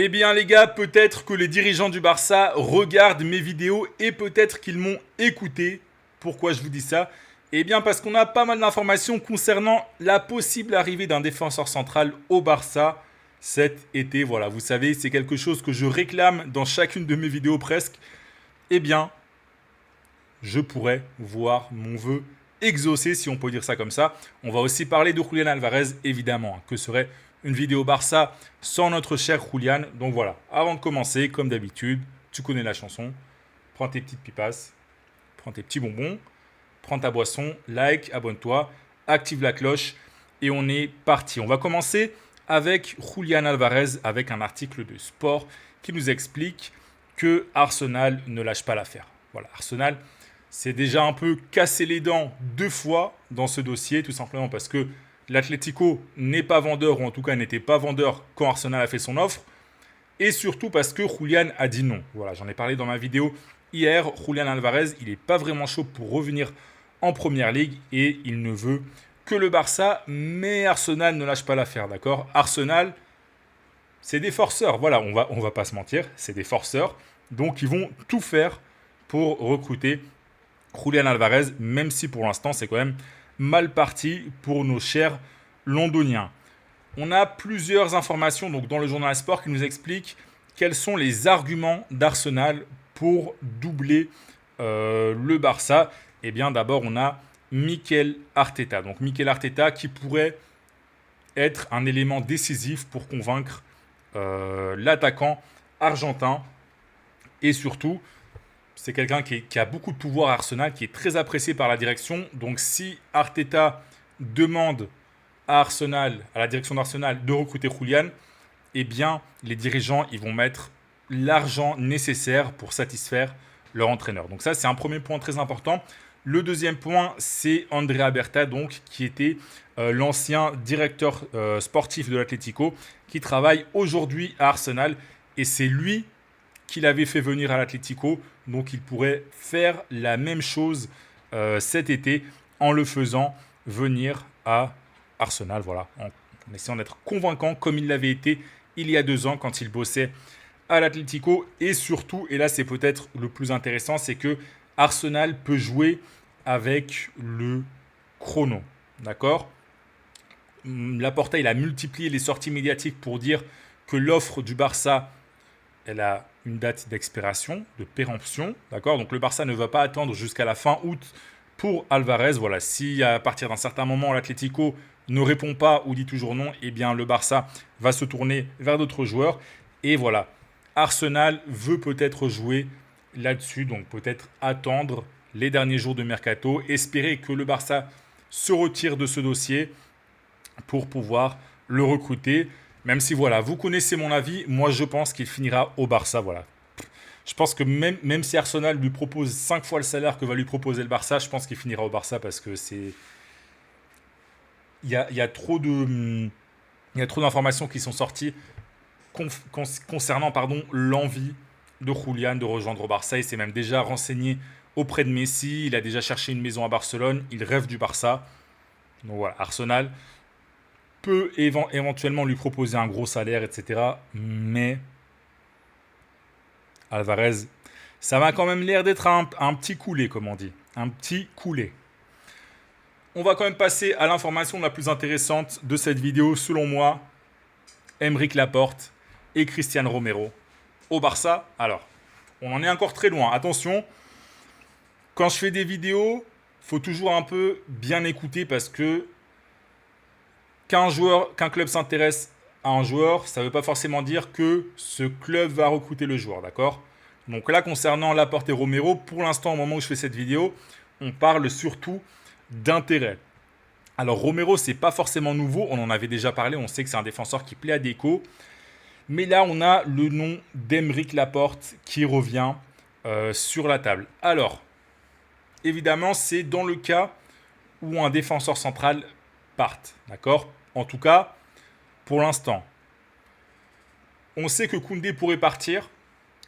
Eh bien les gars, peut-être que les dirigeants du Barça regardent mes vidéos et peut-être qu'ils m'ont écouté. Pourquoi je vous dis ça? Eh bien parce qu'on a pas mal d'informations concernant la possible arrivée d'un défenseur central au Barça cet été. Voilà, vous savez, c'est quelque chose que je réclame dans chacune de mes vidéos presque. Eh bien, je pourrais voir mon vœu exaucé, si on peut dire ça comme ça. On va aussi parler de Julián Alvarez, évidemment. Que serait une vidéo Barça sans notre cher Julián? Donc voilà, avant de commencer, comme d'habitude, tu connais la chanson. Prends tes petites pipasses, prends tes petits bonbons, prends ta boisson, like, abonne-toi, active la cloche et on est parti. On va commencer avec Julián Alvarez, avec un article de Sport qui nous explique que Arsenal ne lâche pas l'affaire. Voilà, Arsenal s'est déjà un peu cassé les dents 2 fois dans ce dossier, tout simplement parce que l'Atlético n'est pas vendeur, ou en tout cas n'était pas vendeur quand Arsenal a fait son offre, et surtout parce que Julián a dit non. Voilà, j'en ai parlé dans ma vidéo hier. Julián Alvarez, il n'est pas vraiment chaud pour revenir en Première Ligue et il ne veut que le Barça, mais Arsenal ne lâche pas l'affaire, d'accord? Arsenal, c'est des forceurs, voilà, on va pas se mentir, c'est des forceurs, donc ils vont tout faire pour recruter Julián Alvarez, même si pour l'instant c'est quand même mal parti pour nos chers londoniens. On a plusieurs informations donc dans le journal Sport qui nous expliquent quels sont les arguments d'Arsenal pour doubler le Barça. Eh bien d'abord on a Mikel Arteta. Donc Mikel Arteta qui pourrait être un élément décisif pour convaincre l'attaquant argentin. Et surtout, c'est quelqu'un qui a beaucoup de pouvoir à Arsenal, qui est très apprécié par la direction. Donc si Arteta demande à Arsenal, à la direction d'Arsenal, de recruter Julián, eh bien les dirigeants ils vont mettre l'argent nécessaire pour satisfaire leur entraîneur. Donc ça c'est un premier point très important. Le deuxième point, c'est Andrea Berta, donc, qui était l'ancien directeur sportif de l'Atlético, qui travaille aujourd'hui à Arsenal. Et c'est lui qui l'avait fait venir à l'Atlético. Donc il pourrait faire la même chose cet été en le faisant venir à Arsenal. Voilà, en essayant d'être convaincant comme il l'avait été il y a 2 ans quand il bossait à l'Atlético. Et surtout, et là c'est peut-être le plus intéressant, c'est que Arsenal peut jouer avec le chrono. D'accord? Laporta, il a multiplié les sorties médiatiques pour dire que l'offre du Barça, elle a une date d'expiration, de péremption. D'accord? Donc le Barça ne va pas attendre jusqu'à la fin août pour Alvarez. Voilà, si à partir d'un certain moment l'Atlético ne répond pas ou dit toujours non, eh bien le Barça va se tourner vers d'autres joueurs. Et voilà, Arsenal veut peut-être jouer là-dessus, donc peut-être attendre les derniers jours de mercato, espérer que le Barça se retire de ce dossier pour pouvoir le recruter. Même si voilà, vous connaissez mon avis, moi je pense qu'il finira au Barça. Voilà. Je pense que même si Arsenal lui propose 5 fois le salaire que va lui proposer le Barça, je pense qu'il finira au Barça parce que c'est il y a trop de il y a trop d'informations qui sont sorties concernant l'envie de Julián de rejoindre au Barça. Il s'est même déjà renseigné auprès de Messi, il a déjà cherché une maison à Barcelone, il rêve du Barça. Donc voilà, Arsenal peut éventuellement lui proposer un gros salaire, etc. Mais Alvarez, ça m'a quand même l'air d'être un petit coulé, comme on dit. Un petit coulé. On va quand même passer à l'information la plus intéressante de cette vidéo, selon moi. Aymeric Laporte et Cristian Romero au Barça. Alors, on en est encore très loin. Attention, quand je fais des vidéos, faut toujours un peu bien écouter parce que qu'un club s'intéresse à un joueur, ça ne veut pas forcément dire que ce club va recruter le joueur, d'accord? Donc là, concernant Laporte et Romero, pour l'instant, au moment où je fais cette vidéo, on parle surtout d'intérêt. Alors Romero, c'est pas forcément nouveau, on en avait déjà parlé, on sait que c'est un défenseur qui plaît à Deco. Mais là, on a le nom d'Aymeric Laporte qui revient sur la table. Alors, évidemment, c'est dans le cas où un défenseur central parte, d'accord? En tout cas, pour l'instant. On sait que Koundé pourrait partir,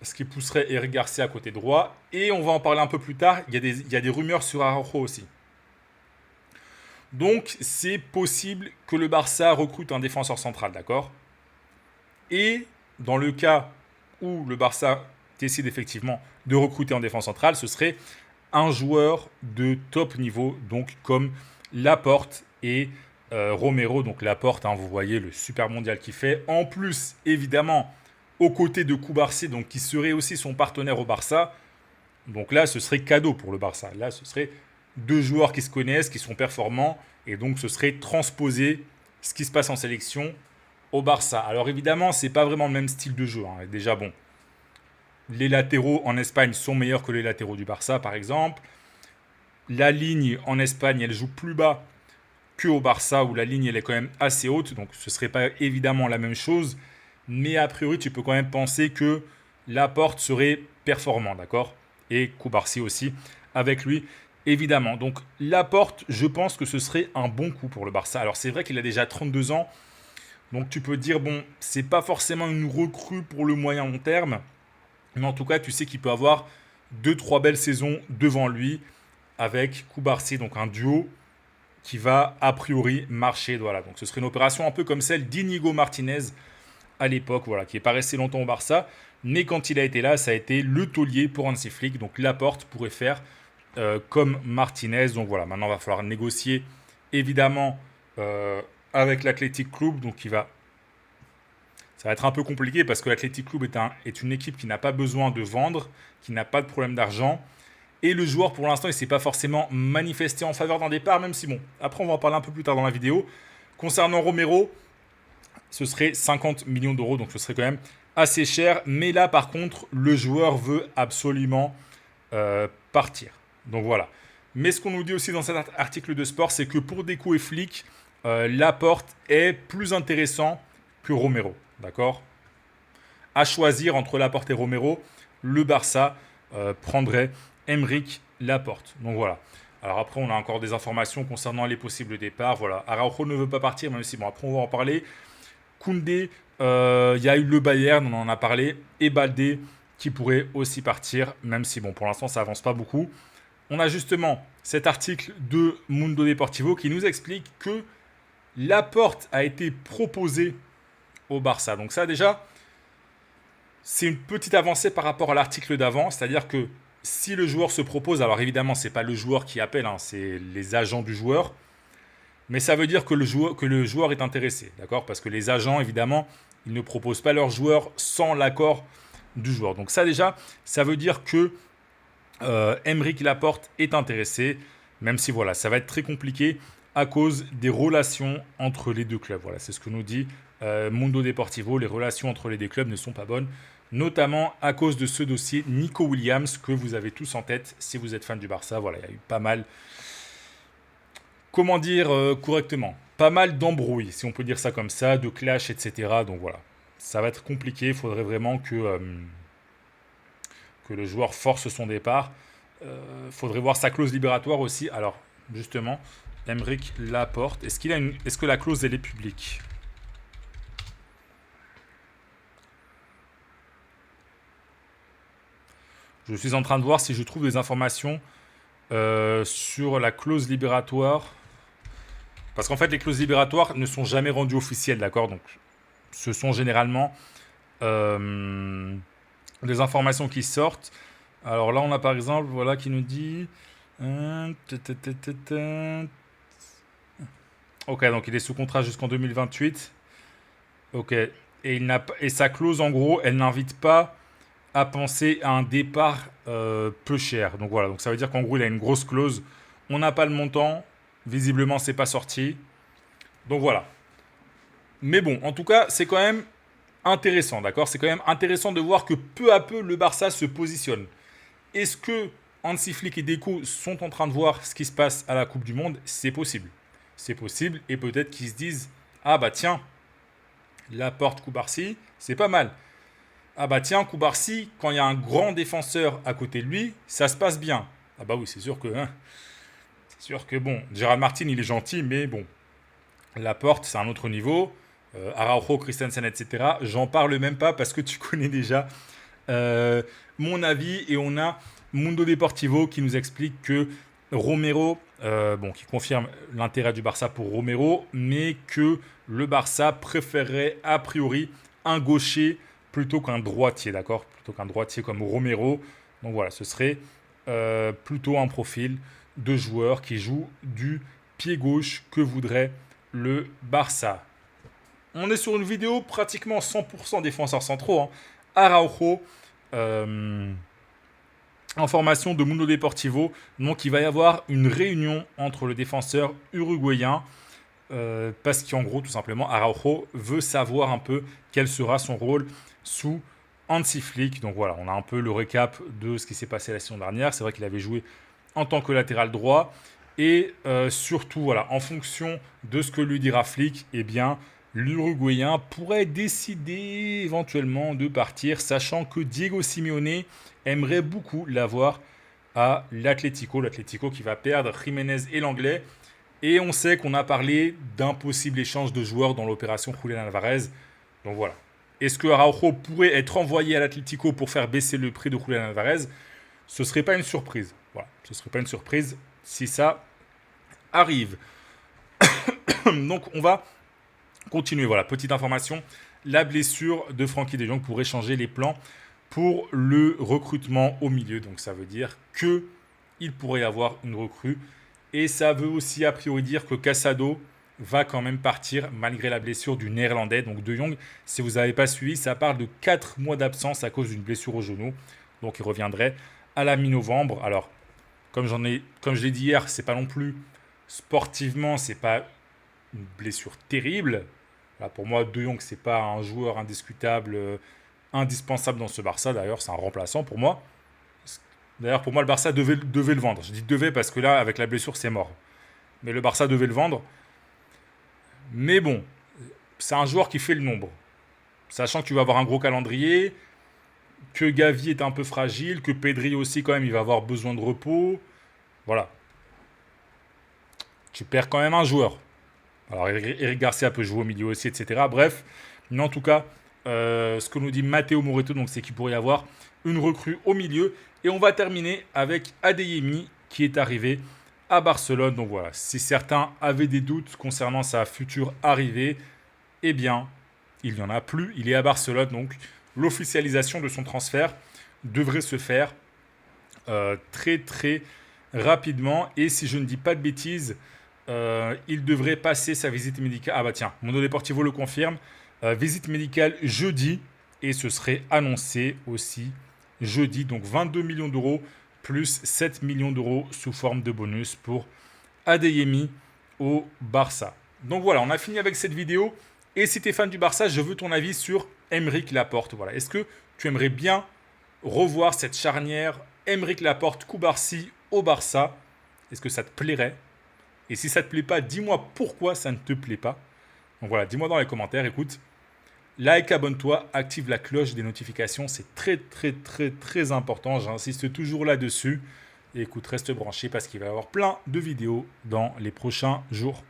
ce qui pousserait Eric Garcia à côté droit. Et on va en parler un peu plus tard, il y a des rumeurs sur Araujo aussi. Donc, c'est possible que le Barça recrute un défenseur central, d'accord? Et dans le cas où le Barça décide effectivement de recruter en défense centrale, ce serait un joueur de top niveau, donc comme Laporte et Romero. Donc Laporte, hein, vous voyez le super mondial qu'il fait. En plus, évidemment, aux côtés de Cubarsí, donc qui serait aussi son partenaire au Barça. Donc là, ce serait cadeau pour le Barça. Là, ce serait deux joueurs qui se connaissent, qui sont performants, et donc ce serait transposer ce qui se passe en sélection au Barça. Alors évidemment, c'est pas vraiment le même style de jeu, hein. Déjà, bon, les latéraux en Espagne sont meilleurs que les latéraux du Barça, par exemple. La ligne en Espagne, elle joue plus bas qu'au Barça, où la ligne, elle est quand même assez haute. Donc, ce ne serait pas évidemment la même chose. Mais a priori, tu peux quand même penser que Laporte serait performant, d'accord? Et Cubarsí aussi, avec lui, évidemment. Donc, Laporte, je pense que ce serait un bon coup pour le Barça. Alors, c'est vrai qu'il a déjà 32 ans. Donc, tu peux dire, bon, c'est pas forcément une recrue pour le moyen long terme. Mais en tout cas, tu sais qu'il peut avoir 2-3 belles saisons devant lui avec Cubarsí, donc un duo qui va a priori marcher. Voilà, donc ce serait une opération un peu comme celle d'Inigo Martinez à l'époque, voilà, qui n'est pas resté longtemps au Barça, mais quand il a été là, ça a été le taulier pour Hansi Flick. Donc Laporte pourrait faire comme Martinez. Donc voilà, maintenant il va falloir négocier évidemment avec l'Athletic Club, donc ça va être un peu compliqué parce que l'Athletic Club est une équipe qui n'a pas besoin de vendre, qui n'a pas de problème d'argent. Et le joueur, pour l'instant, il ne s'est pas forcément manifesté en faveur d'un départ, même si, bon, après, on va en parler un peu plus tard dans la vidéo. Concernant Romero, ce serait 50 millions d'euros, donc ce serait quand même assez cher. Mais là, par contre, le joueur veut absolument partir. Donc voilà. Mais ce qu'on nous dit aussi dans cet article de sport, c'est que pour Deco et Flick, Laporte est plus intéressant que Romero. D'accord? À choisir entre Laporte et Romero, le Barça prendrait Aymeric Laporte. Donc voilà. Alors après, on a encore des informations concernant les possibles départs. Voilà. Araujo ne veut pas partir, même si, bon, après, on va en parler. Koundé, il y a eu le Bayern, on en a parlé, et Baldé qui pourrait aussi partir, même si, bon, pour l'instant, ça avance pas beaucoup. On a justement cet article de Mundo Deportivo qui nous explique que Laporte a été proposé au Barça. Donc ça, déjà, c'est une petite avancée par rapport à l'article d'avant, c'est-à-dire que si le joueur se propose, alors évidemment, ce n'est pas le joueur qui appelle, hein, c'est les agents du joueur, mais ça veut dire que le joueur est intéressé, d'accord? Parce que les agents, évidemment, ils ne proposent pas leur joueur sans l'accord du joueur. Donc ça déjà, ça veut dire que Aymeric Laporte est intéressé, même si voilà, ça va être très compliqué à cause des relations entre les deux clubs. Voilà, c'est ce que nous dit Mundo Deportivo. Les relations entre les deux clubs ne sont pas bonnes, notamment à cause de ce dossier Nico Williams que vous avez tous en tête si vous êtes fan du Barça. Voilà, il y a eu pas mal, comment dire correctement, pas mal d'embrouilles, si on peut dire ça comme ça, de clash, etc. Donc voilà, ça va être compliqué. Il faudrait vraiment que le joueur force son départ. Faudrait voir sa clause libératoire aussi. Alors, justement, Aymeric Laporte, est-ce que la clause, elle est publique? Je suis en train de voir si je trouve des informations sur la clause libératoire. Parce qu'en fait, les clauses libératoires ne sont jamais rendues officielles, d'accord? Donc, ce sont généralement des informations qui sortent. Alors là, on a par exemple, voilà, qui nous dit... Ok, donc il est sous contrat jusqu'en 2028. Ok. Et sa clause, en gros, elle n'invite pas à penser à un départ peu cher. Donc voilà, donc ça veut dire qu'en gros, il a une grosse clause. On n'a pas le montant. Visiblement, c'est pas sorti. Donc voilà. Mais bon, en tout cas, c'est quand même intéressant, d'accord? C'est quand même intéressant de voir que peu à peu, le Barça se positionne. Est-ce que Hansi Flick et Deco sont en train de voir ce qui se passe à la Coupe du Monde? C'est possible. C'est possible. Et peut-être qu'ils se disent, ah bah tiens, Laporte, Cubarsí, c'est pas mal. Ah bah tiens, Cubarsí, quand il y a un grand défenseur à côté de lui, ça se passe bien. Ah bah oui, c'est sûr que... Hein, c'est sûr que bon, Gérald Martin, il est gentil, mais bon, Laporte, c'est un autre niveau. Araujo, Christensen, etc. J'en parle même pas parce que tu connais déjà mon avis. Et on a Mundo Deportivo qui nous explique que Romero, qui confirme l'intérêt du Barça pour Romero, mais que le Barça préférerait a priori un gaucher plutôt qu'un droitier, d'accord? Plutôt qu'un droitier comme Romero. Donc voilà, ce serait plutôt un profil de joueur qui joue du pied gauche que voudrait le Barça. On est sur une vidéo pratiquement 100% défenseurs centraux, hein. Araujo, en formation de Mundo Deportivo. Donc il va y avoir une réunion entre le défenseur uruguayen parce qu'en gros, tout simplement, Araujo veut savoir un peu quel sera son rôle sous Hansi Flick. Donc voilà, on a un peu le récap de ce qui s'est passé la saison dernière. C'est vrai qu'il avait joué en tant que latéral droit. Et surtout, voilà, en fonction de ce que lui dira Flick, eh bien, l'Uruguayen pourrait décider éventuellement de partir, sachant que Diego Simeone aimerait beaucoup l'avoir à l'Atlético. L'Atlético qui va perdre Jiménez et l'Anglais. Et on sait qu'on a parlé d'un possible échange de joueurs dans l'opération Julián Alvarez. Donc voilà. Est-ce que Araujo pourrait être envoyé à l'Atlético pour faire baisser le prix de Julián Alvarez? Ce ne serait pas une surprise. Voilà. Ce ne serait pas une surprise si ça arrive. Donc on va continuer. Voilà, petite information. La blessure de Frenkie de Jong pourrait changer les plans pour le recrutement au milieu. Donc ça veut dire qu'il pourrait y avoir une recrue. Et ça veut aussi a priori dire que Casado va quand même partir malgré la blessure du Néerlandais. Donc De Jong, si vous n'avez pas suivi, ça parle de 4 mois d'absence à cause d'une blessure au genou. Donc il reviendrait à la mi-novembre. Alors, comme je l'ai dit hier, c'est pas non plus sportivement, c'est pas une blessure terrible. Là, pour moi, De Jong, c'est pas un joueur indiscutable, indispensable dans ce Barça. D'ailleurs, c'est un remplaçant pour moi. D'ailleurs, pour moi, le Barça devait le vendre. Je dis devait parce que là, avec la blessure, c'est mort. Mais le Barça devait le vendre. Mais bon, c'est un joueur qui fait le nombre. Sachant que tu vas avoir un gros calendrier, que Gavi est un peu fragile, que Pedri aussi, quand même, il va avoir besoin de repos. Voilà. Tu perds quand même un joueur. Alors, Eric Garcia peut jouer au milieu aussi, etc. Bref, mais en tout cas, ce que nous dit Matteo Moreto, donc, c'est qu'il pourrait y avoir une recrue au milieu. Et on va terminer avec Adeyemi qui est arrivé à Barcelone. Donc voilà, si certains avaient des doutes concernant sa future arrivée, eh bien, il n'y en a plus. Il est à Barcelone, donc l'officialisation de son transfert devrait se faire très très rapidement. Et si je ne dis pas de bêtises, il devrait passer sa visite médicale. Ah bah tiens, Mundo Deportivo le confirme. Visite médicale jeudi et ce serait annoncé aussi jeudi. Donc 22 millions d'euros plus 7 millions d'euros sous forme de bonus pour Adeyemi au Barça. Donc voilà, on a fini avec cette vidéo. Et si tu es fan du Barça, je veux ton avis sur Aymeric Laporte. Voilà. Est-ce que tu aimerais bien revoir cette charnière Aymeric Laporte, Cubarsí au Barça? Est-ce que ça te plairait? Et si ça ne te plaît pas, dis-moi pourquoi ça ne te plaît pas. Donc voilà, dis-moi dans les commentaires. Écoute, like, abonne-toi, active la cloche des notifications. C'est très, très, très, très important. J'insiste toujours là-dessus. Et écoute, reste branché parce qu'il va y avoir plein de vidéos dans les prochains jours.